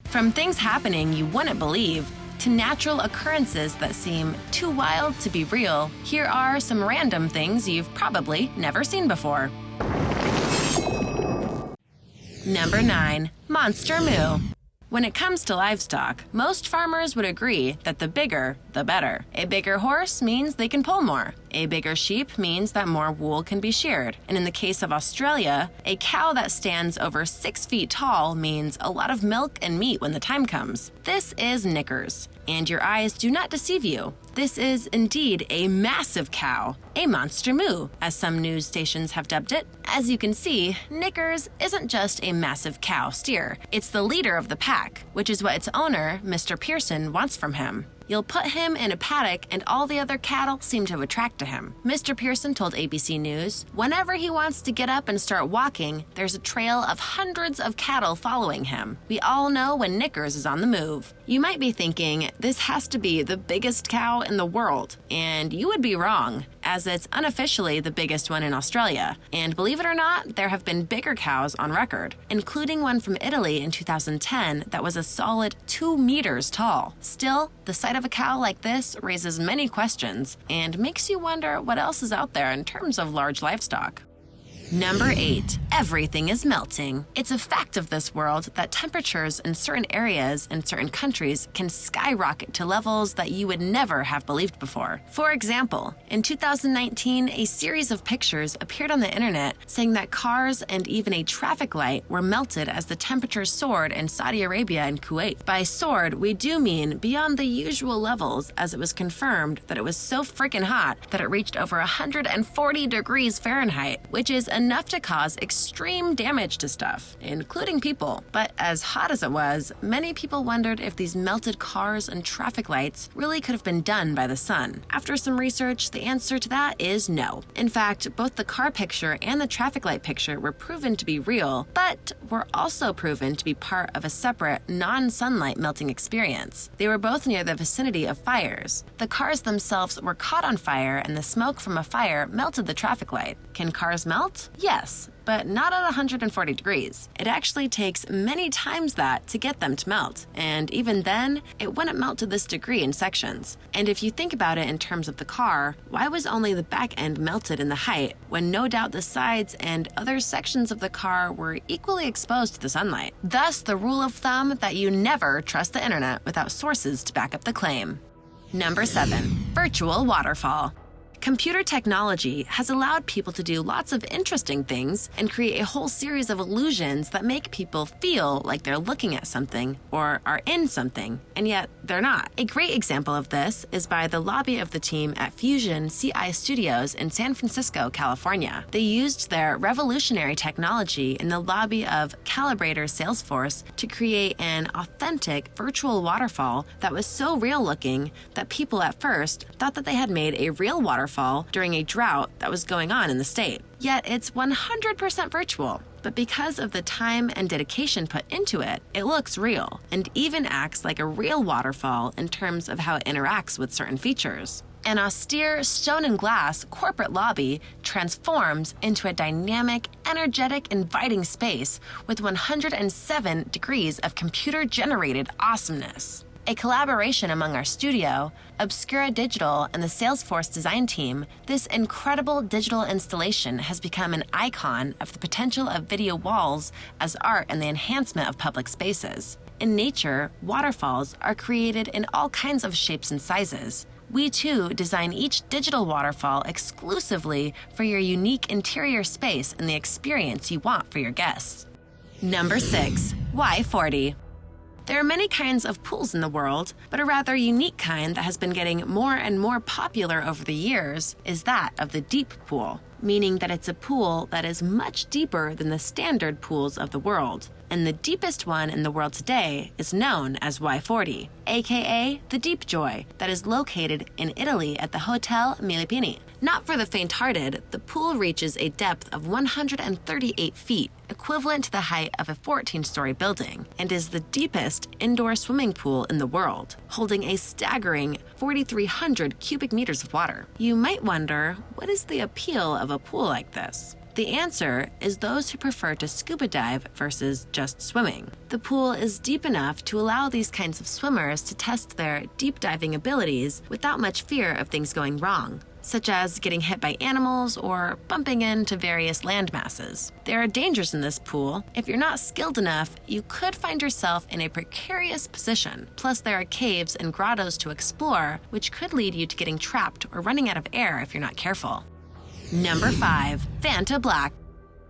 From things happening you wouldn't believe to natural occurrences that seem too wild to be real, here are some random things you've probably never seen before. Number 9. Monster Moo. When it comes to livestock, most farmers would agree that the bigger, the better. A bigger horse means they can pull more. A bigger sheep means that more wool can be sheared. And in the case of Australia, a cow that stands over 6 feet tall means a lot of milk and meat when the time comes. This is Knickers, and your eyes do not deceive you. This is indeed a massive cow, a monster moo, as some news stations have dubbed it. As you can see, Knickers isn't just a massive cow steer. It's the leader of the pack, which is what its owner, Mr. Pearson, wants from him. You'll put him in a paddock and all the other cattle seem to attract to him. Mr. Pearson told ABC News, whenever he wants to get up and start walking, there's a trail of hundreds of cattle following him. We all know when Knickers is on the move. You might be thinking, this has to be the biggest cow in the world, and you would be wrong, as it's unofficially the biggest one in Australia. And believe it or not, there have been bigger cows on record, including one from Italy in 2010 that was a solid 2 meters tall. Still, the sight of a cow like this raises many questions and makes you wonder what else is out there in terms of large livestock. Number 8. Everything is melting. It's a fact of this world that temperatures in certain areas and certain countries can skyrocket to levels that you would never have believed before. For example, in 2019, a series of pictures appeared on the internet saying that cars and even a traffic light were melted as the temperatures soared in Saudi Arabia and Kuwait. By soared, we do mean beyond the usual levels, as it was confirmed that it was so freaking hot that it reached over 140 degrees Fahrenheit, which is enough to cause extreme damage to stuff, including people. But as hot as it was, many people wondered if these melted cars and traffic lights really could have been done by the sun. After some research, the answer to that is no. In fact, both the car picture and the traffic light picture were proven to be real, but were also proven to be part of a separate, non-sunlight melting experience. They were both near the vicinity of fires. The cars themselves were caught on fire, and the smoke from a fire melted the traffic light. Can cars melt? Yes, but not at 140 degrees. It actually takes many times that to get them to melt, and even then, it wouldn't melt to this degree in sections. And if you think about it in terms of the car, why was only the back end melted in the height, when no doubt the sides and other sections of the car were equally exposed to the sunlight? Thus, the rule of thumb that you never trust the internet without sources to back up the claim. Number 7. Virtual Waterfall. Computer technology has allowed people to do lots of interesting things and create a whole series of illusions that make people feel like they're looking at something or are in something, and yet they're not. A great example of this is by the lobby of the team at Fusion CI Studios in San Francisco, California. They used their revolutionary technology in the lobby of Calibrator Salesforce to create an authentic virtual waterfall that was so real-looking that people at first thought that they had made a real waterfall during a drought that was going on in the state. Yet it's 100% virtual, but because of the time and dedication put into it, it looks real and even acts like a real waterfall in terms of how it interacts with certain features. An austere stone and glass corporate lobby transforms into a dynamic, energetic, inviting space with 107 degrees of computer-generated awesomeness. A collaboration among our studio, Obscura Digital, and the Salesforce design team, this incredible digital installation has become an icon of the potential of video walls as art and the enhancement of public spaces. In nature, waterfalls are created in all kinds of shapes and sizes. We too design each digital waterfall exclusively for your unique interior space and the experience you want for your guests. Number 6. Y40. There are many kinds of pools in the world, but a rather unique kind that has been getting more and more popular over the years is that of the deep pool, meaning that it's a pool that is much deeper than the standard pools of the world. And the deepest one in the world today is known as Y40, aka the Deep Joy, that is located in Italy at the Hotel Milipini. Not for the faint-hearted, the pool reaches a depth of 138 feet, equivalent to the height of a 14-story building, and is the deepest indoor swimming pool in the world, holding a staggering 4,300 cubic meters of water. You might wonder, what is the appeal of a pool like this? The answer is those who prefer to scuba dive versus just swimming. The pool is deep enough to allow these kinds of swimmers to test their deep diving abilities without much fear of things going wrong, such as getting hit by animals or bumping into various land masses. There are dangers in this pool. If you're not skilled enough, you could find yourself in a precarious position. Plus, there are caves and grottos to explore, which could lead you to getting trapped or running out of air if you're not careful. Number 5. VantaBlack.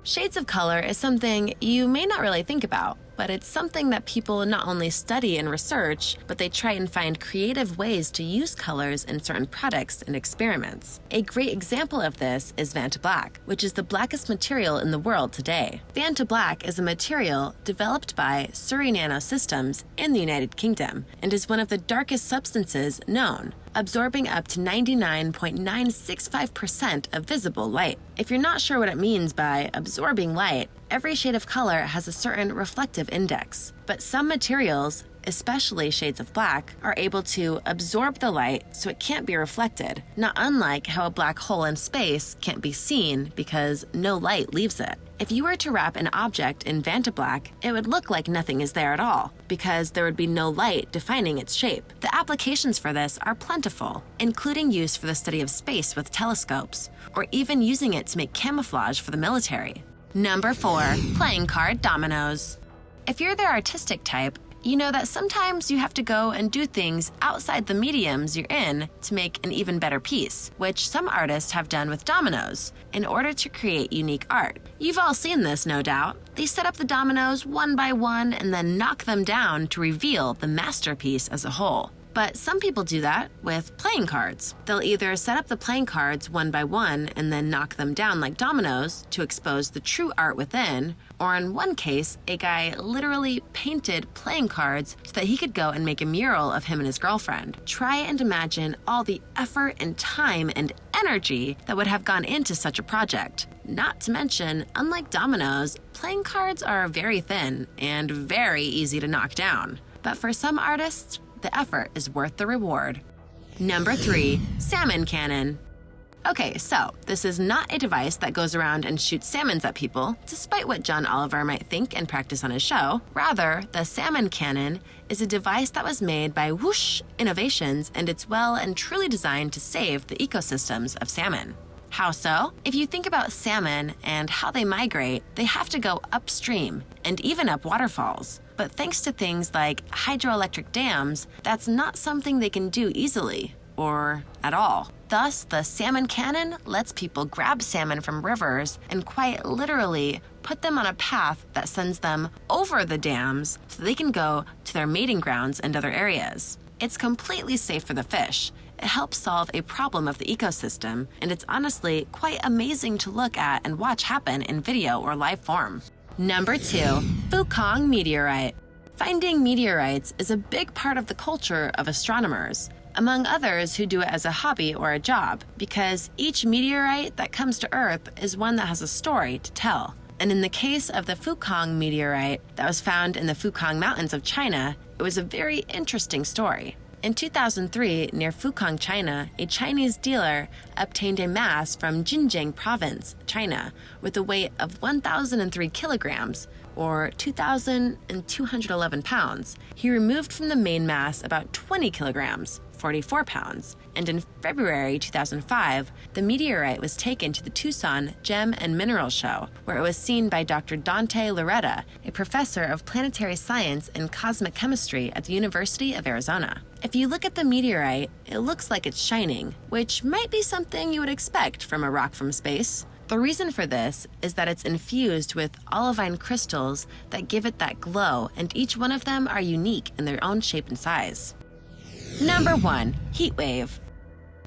Shades of color is something you may not really think about, but it's something that people not only study and research, but they try and find creative ways to use colors in certain products and experiments. A great example of this is VantaBlack, which is the blackest material in the world today. VantaBlack is a material developed by Surrey Nanosystems in the United Kingdom and is one of the darkest substances known, absorbing up to 99.965% of visible light. If you're not sure what it means by absorbing light, every shade of color has a certain reflective index, but some materials, especially shades of black, are able to absorb the light so it can't be reflected, not unlike how a black hole in space can't be seen because no light leaves it. If you were to wrap an object in VantaBlack, it would look like nothing is there at all, because there would be no light defining its shape. The applications for this are plentiful, including use for the study of space with telescopes, or even using it to make camouflage for the military. Number 4. Playing card dominoes. If you're the artistic type, you know that sometimes you have to go and do things outside the mediums you're in to make an even better piece, which some artists have done with dominoes in order to create unique art. You've all seen this, no doubt. They set up the dominoes one by one and then knock them down to reveal the masterpiece as a whole. But some people do that with playing cards. They'll either set up the playing cards one by one and then knock them down like dominoes to expose the true art within, or in one case, a guy literally painted playing cards so that he could go and make a mural of him and his girlfriend. Try and imagine all the effort and time and energy that would have gone into such a project. Not to mention, unlike dominoes, playing cards are very thin and very easy to knock down. But for some artists, the effort is worth the reward. Number 3. Salmon cannon. Okay, so this is not a device that goes around and shoots salmons at people, despite what John Oliver might think and practice on his show. Rather, the salmon cannon is a device that was made by Whoosh Innovations, and it's well and truly designed to save the ecosystems of salmon. How so? If you think about salmon and how they migrate, they have to go upstream and even up waterfalls. But thanks to things like hydroelectric dams, that's not something they can do easily, or at all. Thus, the salmon cannon lets people grab salmon from rivers and quite literally put them on a path that sends them over the dams so they can go to their mating grounds and other areas. It's completely safe for the fish. It helps solve a problem of the ecosystem, and it's honestly quite amazing to look at and watch happen in video or live form. Number 2. Fukong meteorite. Finding meteorites is a big part of the culture of astronomers, among others who do it as a hobby or a job, because each meteorite that comes to Earth is one that has a story to tell. And in the case of the Fukong meteorite that was found in the Fukong Mountains of China, it was a very interesting story. In 2003, near Fukong, China, a Chinese dealer obtained a mass from Xinjiang province, China, with a weight of 1,003 kilograms, or 2,211 pounds. He removed from the main mass about 20 kilograms, 44 pounds, and in February 2005, the meteorite was taken to the Tucson Gem and Mineral Show, where it was seen by Dr. Dante Loretta, a professor of planetary science and cosmic chemistry at the University of Arizona. If you look at the meteorite, it looks like it's shining, which might be something you would expect from a rock from space. The reason for this is that it's infused with olivine crystals that give it that glow, and each one of them are unique in their own shape and size. Number 1. Heatwave.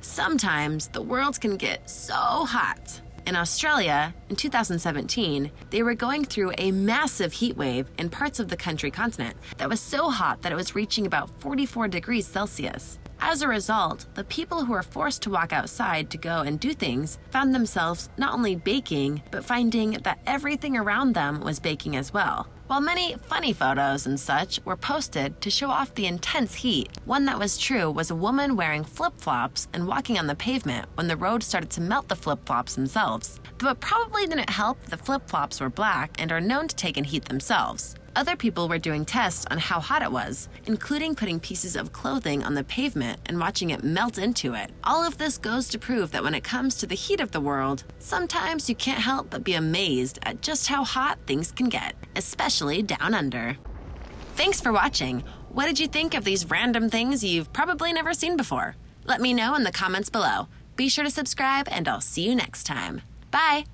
Sometimes the world can get so hot. In Australia, in 2017, they were going through a massive heat wave in parts of the country continent that was so hot that it was reaching about 44 degrees Celsius. As a result, the people who were forced to walk outside to go and do things found themselves not only baking, but finding that everything around them was baking as well. While many funny photos and such were posted to show off the intense heat, one that was true was a woman wearing flip-flops and walking on the pavement when the road started to melt the flip-flops themselves. Though it probably didn't help, the flip-flops were black and are known to take in heat themselves. Other people were doing tests on how hot it was, including putting pieces of clothing on the pavement and watching it melt into it. All of this goes to prove that when it comes to the heat of the world, sometimes you can't help but be amazed at just how hot things can get, especially down under. Thanks for watching. What did you think of these random things you've probably never seen before? Let me know in the comments below. Be sure to subscribe, and I'll see you next time. Bye!